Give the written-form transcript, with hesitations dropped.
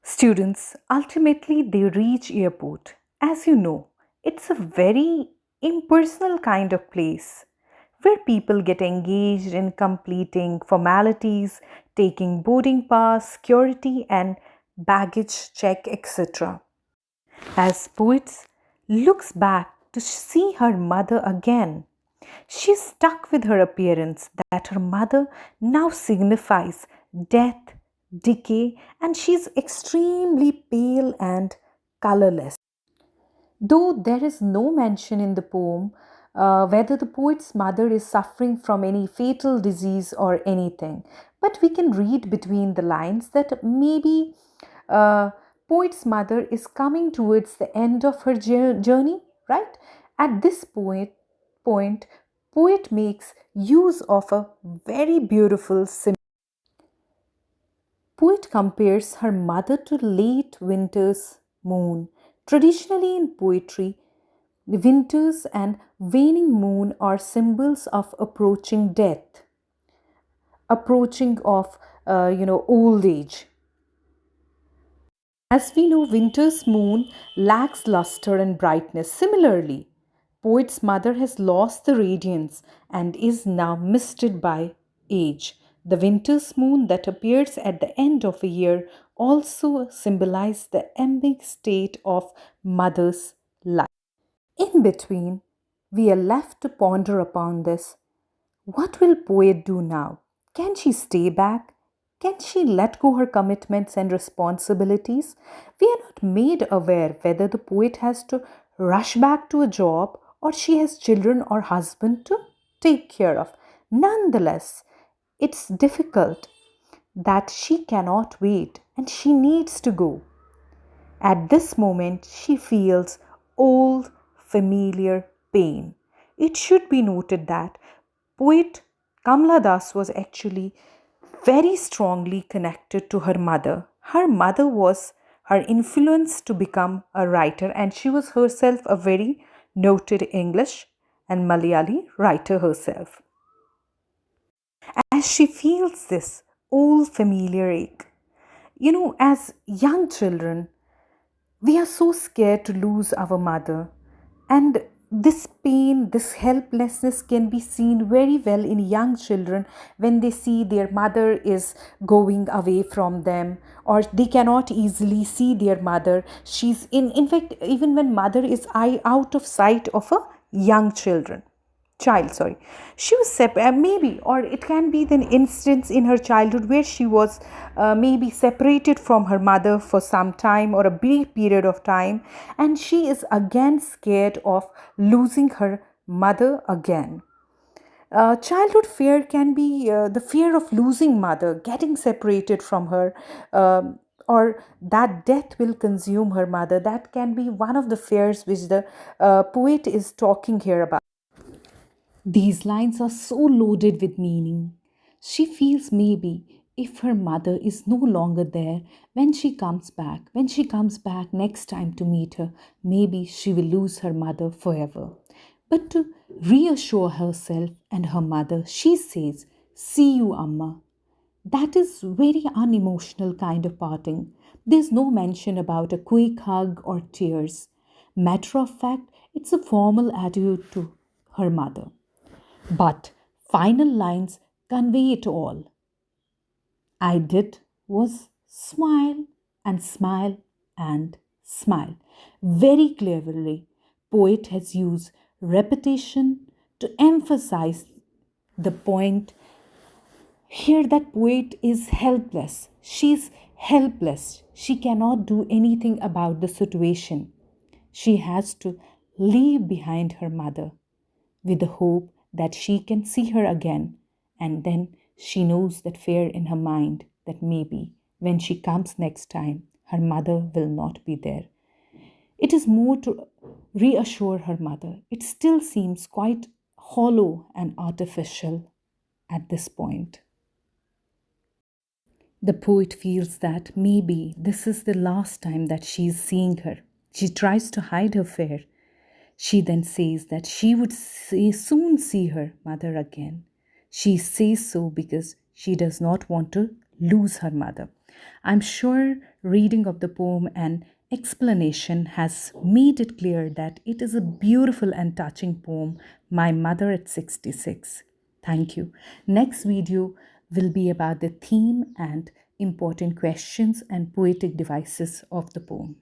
Students, ultimately they reach airport. As you know, it's a very impersonal kind of place where people get engaged in completing formalities, taking boarding pass, security and baggage check, etc. As poets looks back to see her mother again, she's stuck with her appearance that her mother now signifies death, decay, and she's extremely pale and colorless. Though there is no mention in the poem whether the poet's mother is suffering from any fatal disease or anything, but we can read between the lines that maybe uh, poet's mother is coming towards the end of her journey, right? At this point, poet makes use of a very beautiful symbol. Poet compares her mother to late winter's moon. Traditionally in poetry, the winters and waning moon are symbols of approaching death, approaching of old age. As we know, winter's moon lacks luster and brightness. Similarly, poet's mother has lost the radiance and is now misted by age. The winter's moon that appears at the end of a year also symbolizes the ending state of mother's life. In between, we are left to ponder upon this. What will poet do now? Can she stay back? Can she let go her commitments and responsibilities? We are not made aware whether the poet has to rush back to a job or she has children or husband to take care of. Nonetheless, it's difficult that she cannot wait and she needs to go. At this moment, she feels old, familiar pain. It should be noted that poet Kamla Das was actually very strongly connected to her mother. Her mother was her influence to become a writer, and she was herself a very noted English and Malayali writer herself. As she feels this old familiar ache, as young children, we are so scared to lose our mother, and this pain, this helplessness can be seen very well in young children when they see their mother is going away from them, or they cannot easily see their mother. She's in fact, even when mother is out of sight of a young children child, sorry, she was separate, maybe, or it can be the instance in her childhood where she was maybe separated from her mother for some time or a brief period of time, and she is again scared of losing her mother again. Childhood fear can be the fear of losing mother, getting separated from her, or that death will consume her mother. That can be one of the fears which the poet is talking here about. These lines are so loaded with meaning. She feels maybe if her mother is no longer there when she comes back next time to meet her, maybe she will lose her mother forever. But to reassure herself and her mother, she says, "See you, Amma." That is very unemotional kind of parting. There's no mention about a quick hug or tears. Matter of fact, it's a formal adieu to her mother. But final lines convey it all. I did was smile and smile and smile. Very cleverly, poet has used repetition to emphasize the point here that poet is helpless. She's helpless. She cannot do anything about the situation. She has to leave behind her mother with the hope that she can see her again. And then she knows that fear in her mind that maybe when she comes next time, her mother will not be there. It is more to reassure her mother. It still seems quite hollow and artificial at this point. The poet feels that maybe this is the last time that she is seeing her. She tries to hide her fear. She then says that she would soon see her mother again. She says so because she does not want to lose her mother. I'm sure reading of the poem and explanation has made it clear that it is a beautiful and touching poem, My Mother at 66. Thank you. Next video will be about the theme and important questions and poetic devices of the poem.